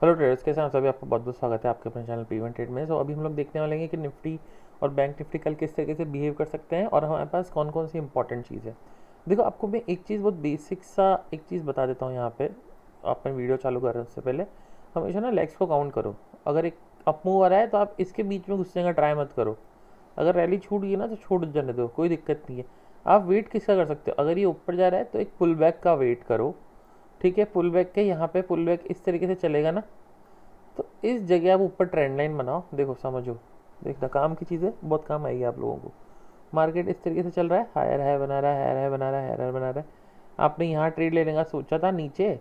Hello traders, कैसे हैं आप सभी। आपका बहुत बहुत स्वागत है आपके अपने चैनल पीवन ट्रेड में। अभी हम लोग देखने वाले हैं कि निफ्टी और बैंक निफ्टी कल किस तरीके से बिहेव कर सकते हैं और हमारे पास कौन कौन सी इंपॉर्टेंट चीज़ है। देखो, आपको मैं एक चीज़ बहुत बेसिक सा एक चीज़ बता देता हूँ यहाँ पे। आप वीडियो चालू कर रहे हैं उससे पहले हमेशा ना लेग्स को काउंट करो। अगर एक अप मूव आ रहा है तो आप इसके बीच में घुसने का ट्राई मत करो। अगर रैली छूट गई ना तो छोड़ जाने दो, कोई दिक्कत नहीं है। आप वेट किसका कर सकते हो, अगर ये ऊपर जा रहा है तो एक पुल बैक का वेट करो। ठीक है, पुल बैक के यहाँ पे पुल बैक इस तरीके से चलेगा ना, तो इस जगह आप ऊपर ट्रेंड लाइन बनाओ। देखो, समझो, देखना काम की चीज़ है, बहुत काम आएगी आप लोगों को। मार्केट इस तरीके से चल रहा है, हायर हाई बना रहा है, हायर हाई बना रहा है, हायर हाई बना रहा है। आपने यहाँ ट्रेड लेने का सोचा था नीचे,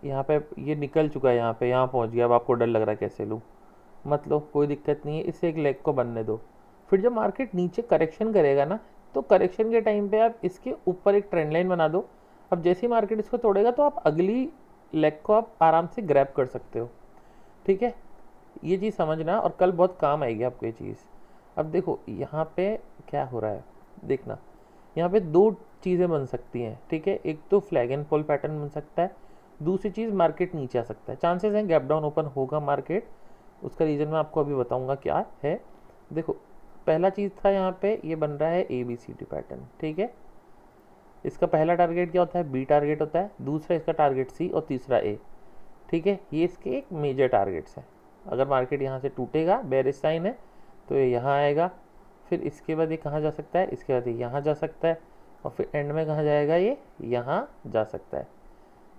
यहाँ पे ये निकल चुका है, यहाँ पहुँच गया। अब आपको डर लग रहा है कैसे लूँ, मत लो, कोई दिक्कत नहीं है। इससे एक लेग को बनने दो। फिर जब मार्केट नीचे करेक्शन करेगा ना, तो करेक्शन के टाइम पे आप इसके ऊपर एक ट्रेंड लाइन बना दो। अब जैसे ही मार्केट इसको तोड़ेगा तो आप अगली लेग को आप आराम से ग्रैब कर सकते हो। ठीक है, ये चीज़ समझना और कल बहुत काम आएगी आपको ये चीज़। अब देखो यहाँ पे क्या हो रहा है, देखना। यहाँ पे दो चीज़ें बन सकती हैं। ठीक है, एक तो फ्लैग एंड पोल पैटर्न बन सकता है, दूसरी चीज़ मार्केट नीचे आ सकता है। चांसेस हैं गैप डाउन ओपन होगा मार्केट। उसका रीज़न मैं आपको अभी बताऊंगा क्या है। देखो, पहला चीज़ था यहाँ पे ये बन रहा है ABCD पैटर्न। ठीक है, इसका पहला टारगेट क्या होता है, B टारगेट होता है, दूसरा इसका टारगेट C और तीसरा A। ठीक है, ये इसके एक मेजर टारगेट्स हैं। अगर मार्केट यहाँ से टूटेगा, बेरिश साइन है, तो ये यहाँ आएगा। फिर इसके बाद ये कहाँ जा सकता है, इसके बाद ये यहाँ जा सकता है, और फिर एंड में कहाँ जाएगा, ये यहाँ जा सकता है।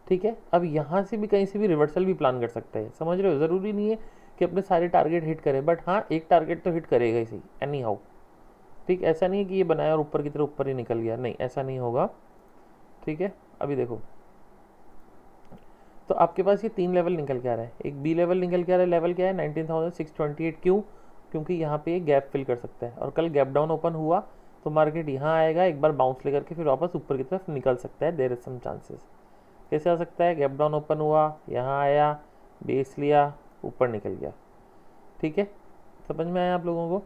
ठीक है, अब यहाँ से भी कहीं से भी रिवर्सल भी प्लान कर सकता है। समझ रहे हो, ज़रूरी नहीं है कि अपने सारे टारगेट हिट करे, बट हाँ, एक टारगेट तो हिट करेगा ही सही, एनी हाउ। ठीक, ऐसा नहीं है कि ये बनाया और ऊपर की तरफ ऊपर ही निकल गया, नहीं, ऐसा नहीं होगा। ठीक है, अभी देखो, तो आपके पास ये तीन लेवल निकल के आ रहा है। एक बी लेवल निकल के आ रहा है, लेवल क्या है 19,628। क्यों? क्योंकि यहाँ पे ये गैप फिल कर सकता है, और कल गैप डाउन ओपन हुआ तो मार्केट यहाँ आएगा, एक बार बाउंस लेकर के फिर वापस ऊपर की तरफ निकल सकता है। There is some chances. कैसे आ सकता है, गैप डाउन ओपन हुआ, यहाँ आया, बेस लिया, ऊपर निकल गया। ठीक है, समझ में आया आप लोगों को।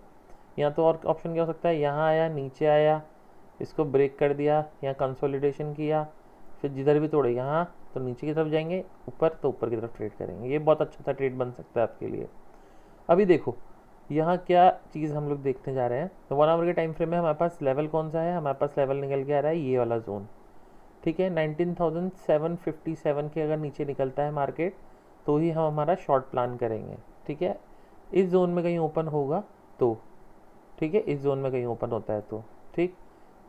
यहाँ तो और ऑप्शन क्या हो सकता है, यहाँ आया, नीचे आया, इसको ब्रेक कर दिया, यहाँ कंसोलिडेशन किया, फिर जिधर भी तोड़े यहाँ तो नीचे की तरफ जाएंगे, ऊपर तो ऊपर की तरफ ट्रेड करेंगे। ये बहुत अच्छा सा ट्रेड बन सकता है आपके लिए। अभी देखो, यहाँ क्या चीज़ हम लोग देखने जा रहे हैं। तो 1 आवर के टाइम फ्रेम में हमारे पास लेवल कौन सा है, हमारे पास लेवल निकल के आ रहा है ये वाला जोन। ठीक है, 19,757 के अगर नीचे निकलता है मार्केट तो ही हम हमारा शॉर्ट प्लान करेंगे। ठीक है, इस जोन में कहीं ओपन होगा तो, ठीक है, इस जोन में कहीं ओपन होता है तो, ठीक,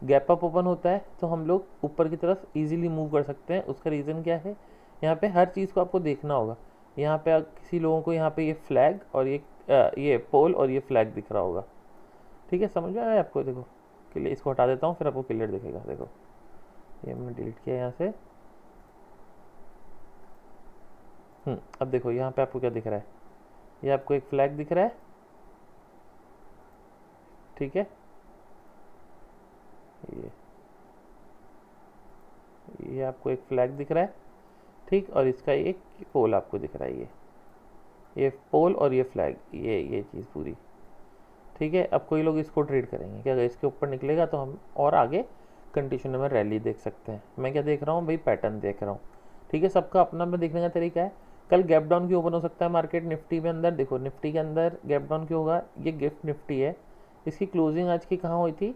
गैप अप ओपन होता है तो हम लोग ऊपर की तरफ इजीली मूव कर सकते हैं। उसका रीज़न क्या है, यहाँ पे हर चीज़ को आपको देखना होगा। यहाँ पे किसी लोगों को यहाँ पे ये फ्लैग और ये पोल और ये फ्लैग दिख रहा होगा। ठीक है, समझ में आया आपको। देखो, क्लियर, इसको हटा देता हूँ फिर आपको क्लियर दिखेगा। देखो, ये मैंने डिलीट किया यहाँ से। अब देखो यहाँ पे आपको क्या दिख रहा है, ये आपको एक फ्लैग दिख रहा है। ठीक है, ये ये आपको एक फ्लैग दिख रहा है। ठीक, और इसका एक पोल आपको दिख रहा है, ये पोल और ये फ्लैग, ये चीज़ पूरी। ठीक है, अब कोई लोग इसको ट्रेड करेंगे कि अगर इसके ऊपर निकलेगा तो हम और आगे कंडीशन में रैली देख सकते हैं। मैं क्या देख रहा हूँ भाई, पैटर्न देख रहा हूँ। ठीक है, सबका अपना अपना देखने का तरीका है। कल गैप डाउन क्यों ओपन हो सकता है मार्केट निफ्टी में अंदर, देखो निफ्टी के अंदर गैप डाउन क्यों होगा, ये गिफ्ट निफ्टी है। इसकी क्लोजिंग आज की कहाँ हुई थी,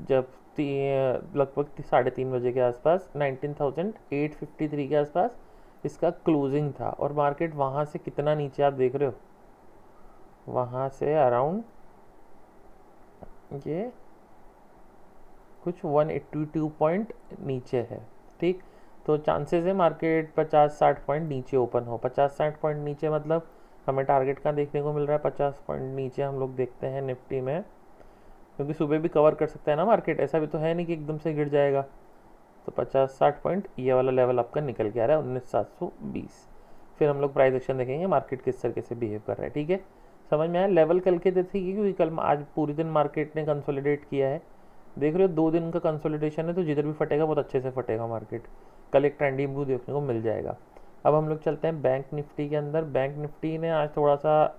जब लगभग 3:30 बजे के आसपास, 19,853 के आसपास इसका क्लोजिंग था। और मार्केट वहाँ से कितना नीचे आप देख रहे हो, वहाँ से अराउंड ये कुछ 182 पॉइंट नीचे है। ठीक, तो चांसेस है मार्केट 50-60 पॉइंट नीचे ओपन हो। 50-60 पॉइंट नीचे मतलब हमें टारगेट कहाँ देखने को मिल रहा है, 50 पॉइंट नीचे हम लोग देखते हैं निफ्टी में। क्योंकि सुबह भी कवर कर सकता है ना मार्केट, ऐसा भी तो है नहीं कि एकदम से गिर जाएगा। तो 50-60 पॉइंट ये वाला लेवल आपका निकल के आ रहा है 19,720। फिर हम लोग प्राइस एक्शन देखेंगे मार्केट किस तरीके से बिहेव कर रहा है। ठीक है, समझ में आया। लेवल कल के देखिए, क्योंकि कल आज पूरे दिन मार्केट ने कंसोलिडेट किया है। देख रहे हो, 2 दिन का कंसोलिडेशन है, तो जिधर भी फटेगा बहुत अच्छे से फटेगा मार्केट। कल एक ट्रेंडी मूव देखने को मिल जाएगा। अब हम लोग चलते हैं बैंक निफ्टी के अंदर। बैंक निफ्टी ने आज थोड़ा सा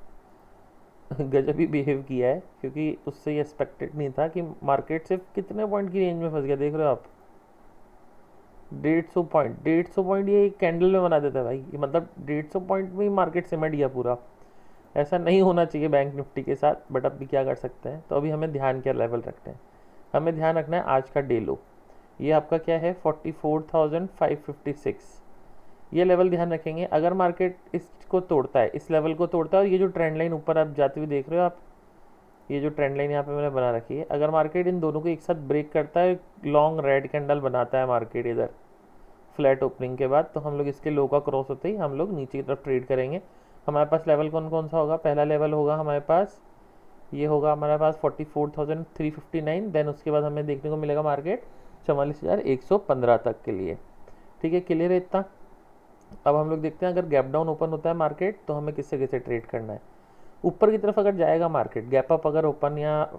गजब ही बिहेव किया है, क्योंकि उससे ये एक्सपेक्टेड नहीं था कि मार्केट सिर्फ कितने पॉइंट की रेंज में फंस गया। देख रहे हो आप, 150 पॉइंट ये कैंडल में बना देता है भाई, ये मतलब 150 पॉइंट में ही मार्केट सिमट गया पूरा। ऐसा नहीं होना चाहिए बैंक निफ्टी के साथ, बट अब भी क्या कर सकते हैं। तो अभी हमें ध्यान क्या लेवल रखना है, हमें ध्यान रखना है आज का डे लो, ये आपका क्या है 44,556, ये लेवल ध्यान रखेंगे। अगर मार्केट इसको तोड़ता है, इस लेवल को तोड़ता है, और ये जो ट्रेंड लाइन ऊपर आप जाते हुए देख रहे हो आप, ये जो ट्रेंड लाइन यहाँ पे मैंने बना रखी है, अगर मार्केट इन दोनों को एक साथ ब्रेक करता है, लॉन्ग रेड कैंडल बनाता है मार्केट इधर फ्लैट ओपनिंग के बाद, तो हम लोग इसके लो का क्रॉस होते ही हम लोग नीचे की तरफ ट्रेड करेंगे। हमारे पास लेवल कौन कौन सा होगा, पहला लेवल होगा हमारे पास, ये होगा हमारे पास 44,359, देन उसके बाद हमें देखने को मिलेगा मार्केट 44,115 तक के लिए। ठीक है, क्लियर है इतना। अब हम लोग देखते हैं अगर गैप डाउन ओपन होता है मार्केट तो हमें किससे किससे ट्रेड करना है। ऊपर की तरफ अगर जाएगा मार्केट, गैप अप अगर ओपन या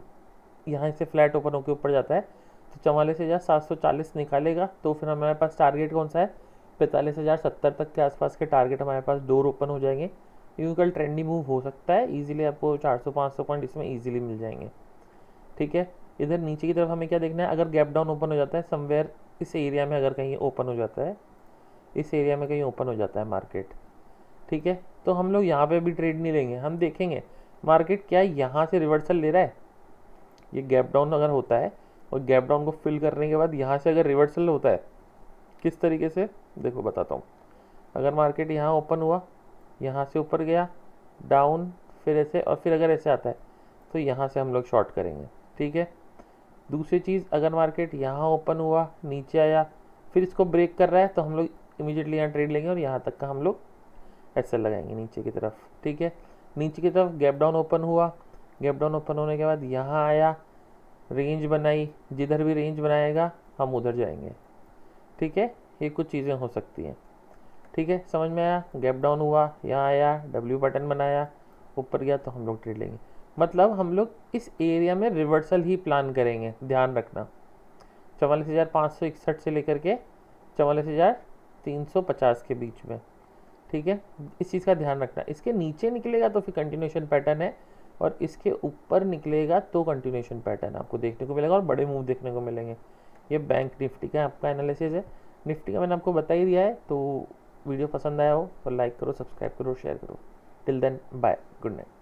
यहाँ से फ्लैट ओपन होकर ऊपर जाता है तो 44,740 निकालेगा, तो फिर हमारे पास टारगेट कौन सा है, 45,070 तक के आसपास के टारगेट हमारे पास डोर ओपन हो जाएंगे, क्योंकि कल ट्रेंडी मूव हो सकता है इजीली, आपको 400-500 पॉइंट इसमें इजीली मिल जाएंगे। ठीक है, इधर नीचे की तरफ हमें क्या देखना है, अगर गैप डाउन ओपन हो जाता है समवेयर इस एरिया में, अगर कहीं ओपन हो जाता है, इस एरिया में कहीं ओपन हो जाता है मार्केट, ठीक है, तो हम लोग यहाँ पे भी ट्रेड नहीं लेंगे, हम देखेंगे मार्केट क्या यहाँ से रिवर्सल ले रहा है। ये गैप डाउन अगर होता है और गैप डाउन को फिल करने के बाद यहाँ से अगर रिवर्सल होता है, किस तरीके से देखो बताता हूँ। अगर मार्केट यहाँ ओपन हुआ, यहाँ से ऊपर गया डाउन, फिर ऐसे, और फिर अगर ऐसे आता है तो यहाँ से हम लोग शॉर्ट करेंगे। ठीक है, दूसरी चीज़, अगर मार्केट यहाँ ओपन हुआ, नीचे आया, फिर इसको ब्रेक कर रहा है, तो हम लोग इमीडिएटली यहाँ ट्रेड लेंगे और यहाँ तक का हम लोग ऐसे लगाएंगे नीचे की तरफ। ठीक है, नीचे की तरफ गैप डाउन ओपन हुआ, गैप डाउन ओपन होने के बाद यहाँ आया, रेंज बनाई, जिधर भी रेंज बनाएगा हम उधर जाएंगे। ठीक है, ये कुछ चीज़ें हो सकती हैं। ठीक है, समझ में आया। गैप डाउन हुआ, यहाँ आया, डब्ल्यू बटन बनाया, ऊपर गया, तो हम लोग ट्रेड लेंगे। मतलब हम लोग इस एरिया में रिवर्सल ही प्लान करेंगे, ध्यान रखना। 44,561 से लेकर के 44,350 के बीच में। ठीक है, इस चीज़ का ध्यान रखना। इसके नीचे निकलेगा तो फिर कंटिन्यूशन पैटर्न है, और इसके ऊपर निकलेगा तो कंटिन्यूशन पैटर्न आपको देखने को मिलेगा और बड़े मूव देखने को मिलेंगे। ये बैंक निफ्टी का आपका एनालिसिस है। निफ्टी का मैंने आपको बता ही दिया है, तो वीडियो पसंद आया हो तो लाइक करो, सब्सक्राइब करो, शेयर करो। Till then bye, good night.